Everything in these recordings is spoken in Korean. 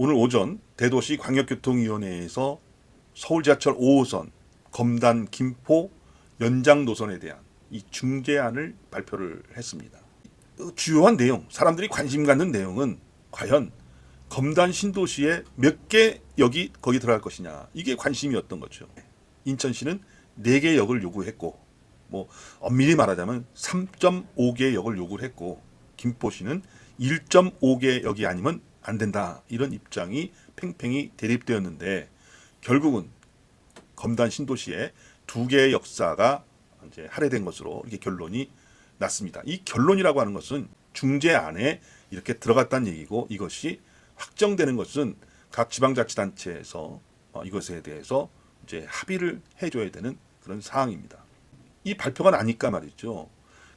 오늘 오전 대도시 광역교통위원회에서 서울지하철 5호선 검단 김포 연장 노선에 대한 이 중재안을 발표를 했습니다. 주요한 내용, 사람들이 관심 갖는 내용은 과연 검단 신도시에 몇 개 역이 거기 들어갈 것이냐, 이게 관심이었던 거죠. 인천시는 4개 역을 요구했고, 엄밀히 말하자면 3.5개 역을 요구를 했고, 김포시는 1.5개 역이 아니면 안 된다, 이런 입장이 팽팽히 대립되었는데, 결국은 검단 신도시에 2개의 역사가 이제 할애된 것으로 이렇게 결론이 났습니다. 이 결론이라고 하는 것은 중재안에 이렇게 들어갔다는 얘기고, 이것이 확정되는 것은 각 지방자치단체에서 이것에 대해서 이제 합의를 해줘야 되는 그런 사항입니다. 이 발표가 나니까 말이죠,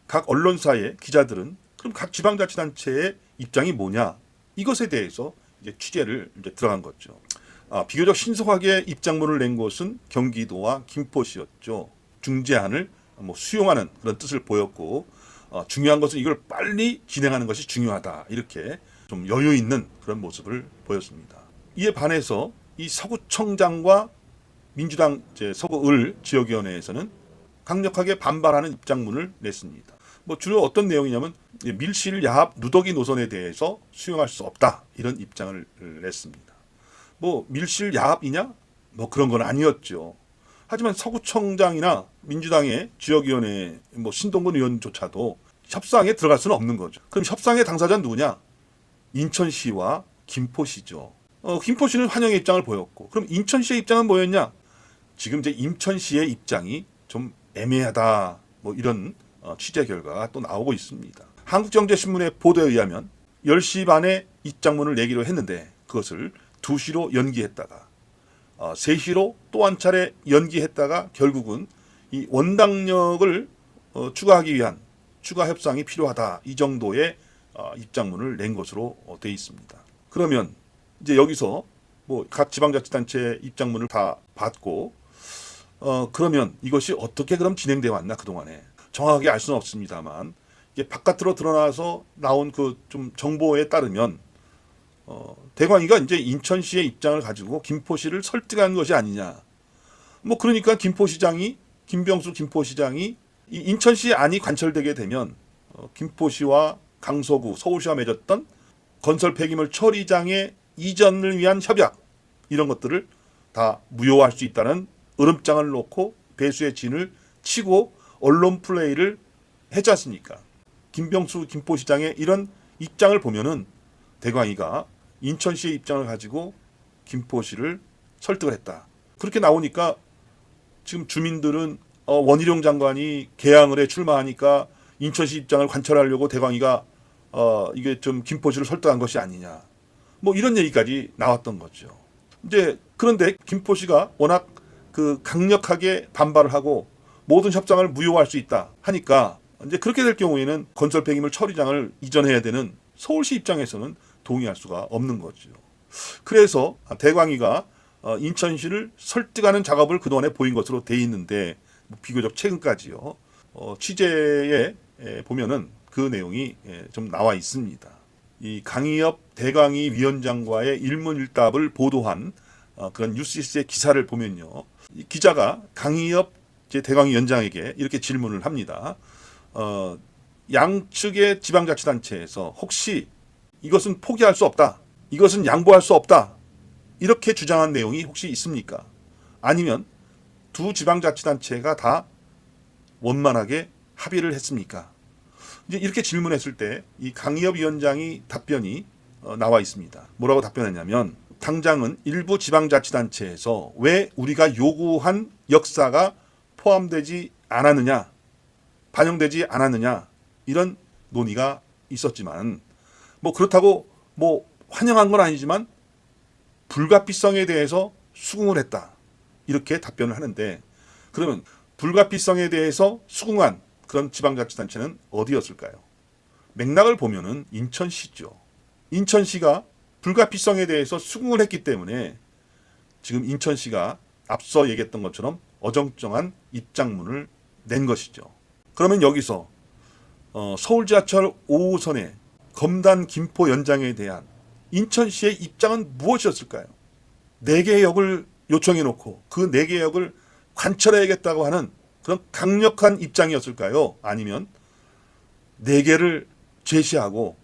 각 언론사의 기자들은 그럼 각 지방자치단체의 입장이 뭐냐, 이것에 대해서 이제 취재를 이제 들어간 거죠. 비교적 신속하게 입장문을 낸 곳은 경기도와 김포시였죠. 중재안을 수용하는 그런 뜻을 보였고, 중요한 것은 이걸 빨리 진행하는 것이 중요하다, 이렇게 좀 여유 있는 그런 모습을 보였습니다. 이에 반해서 이 서구청장과 민주당 서구을 지역위원회에서는 강력하게 반발하는 입장문을 냈습니다. 주로 어떤 내용이냐면 밀실 야합 누더기 노선에 대해서 수용할 수 없다, 이런 입장을 냈습니다. 밀실 야합이냐? 그런 건 아니었죠. 하지만 서구청장이나 민주당의 지역위원회 신동근 의원조차도 협상에 들어갈 수는 없는 거죠. 그럼 협상의 당사자는 누구냐? 인천시와 김포시죠. 김포시는 환영의 입장을 보였고, 그럼 인천시의 입장은 뭐였냐? 지금 이제 인천시의 입장이 좀 애매하다, 이런 취재 결과가 또 나오고 있습니다. 한국경제신문의 보도에 의하면 10시 반에 입장문을 내기로 했는데 그것을 2시로 연기했다가 3시로 또 한 차례 연기했다가 결국은 이 원당역을 추가하기 위한 추가 협상이 필요하다, 이 정도의 입장문을 낸 것으로 되어 있습니다. 그러면 이제 여기서 각 지방자치단체 입장문을 다 받고, 그러면 이것이 어떻게 그럼 진행되어 왔나, 그동안에 정확하게 알 수는 없습니다만, 이게 바깥으로 드러나서 나온 그 좀 정보에 따르면 대광이가 이제 인천시의 입장을 가지고 김포시를 설득한 것이 아니냐. 그러니까 김병수 김포시장이 이 인천시 안이 관철되게 되면 김포시와 강서구, 서울시와 맺었던 건설 폐기물 처리장의 이전을 위한 협약, 이런 것들을 다 무효화할 수 있다는 으름장을 놓고 배수의 진을 치고 언론 플레이를 했지 않습니까? 김병수 김포시장의 이런 입장을 보면은 대광이가 인천시의 입장을 가지고 김포시를 설득을 했다, 그렇게 나오니까 지금 주민들은 원희룡 장관이 개항을에 출마하니까 인천시 입장을 관철하려고 대광이가 이게 좀 김포시를 설득한 것이 아니냐, 이런 얘기까지 나왔던 거죠. 이제 그런데 김포시가 워낙 강력하게 반발을 하고 모든 협상을 무효화할 수 있다 하니까, 이제 그렇게 될 경우에는 건설 폐기물 처리장을 이전해야 되는 서울시 입장에서는 동의할 수가 없는 거죠. 그래서 대광이가 인천시를 설득하는 작업을 그동안에 보인 것으로 돼 있는데, 비교적 최근까지요, 취재에 보면은 그 내용이 좀 나와 있습니다. 이 강희엽 대광이 위원장과의 일문일답을 보도한 그런 뉴스의 기사를 보면요, 이 기자가 강희엽 대광이 위원장에게 이렇게 질문을 합니다. 양측의 지방자치단체에서 혹시 이것은 포기할 수 없다, 이것은 양보할 수 없다, 이렇게 주장한 내용이 혹시 있습니까? 아니면 두 지방자치단체가 다 원만하게 합의를 했습니까? 이제 이렇게 질문했을 때 이 강희엽 위원장이 답변이 나와 있습니다. 뭐라고 답변했냐면, 당장은 일부 지방자치단체에서 왜 우리가 요구한 역사가 포함되지 않았느냐, 반영되지 않았느냐, 이런 논의가 있었지만, 그렇다고 환영한 건 아니지만 불가피성에 대해서 수긍을 했다, 이렇게 답변을 하는데, 그러면 불가피성에 대해서 수긍한 그런 지방자치단체는 어디였을까요? 맥락을 보면은 인천시죠. 인천시가 불가피성에 대해서 수긍을 했기 때문에 지금 인천시가 앞서 얘기했던 것처럼 어정쩡한 입장문을 낸 것이죠. 그러면 여기서 서울지하철 5호선의 검단 김포 연장에 대한 인천시의 입장은 무엇이었을까요? 4개의 역을 요청해 놓고 그 4개의 역을 관철해야겠다고 하는 그런 강력한 입장이었을까요? 아니면 4개를 제시하고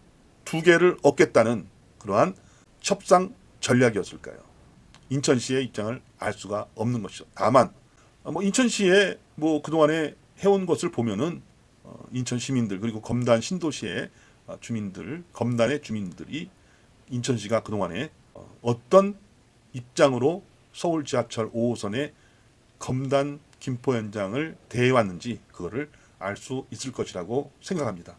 2개를 얻겠다는 그러한 협상 전략이었을까요? 인천시의 입장을 알 수가 없는 것이죠. 다만 인천시에 그동안에 해온 것을 보면은 인천 시민들 그리고 검단 신도시의 주민들, 검단의 주민들이 인천시가 그동안에 어떤 입장으로 서울 지하철 5호선의 검단 김포 현장을 대해왔는지 그거를 알 수 있을 것이라고 생각합니다.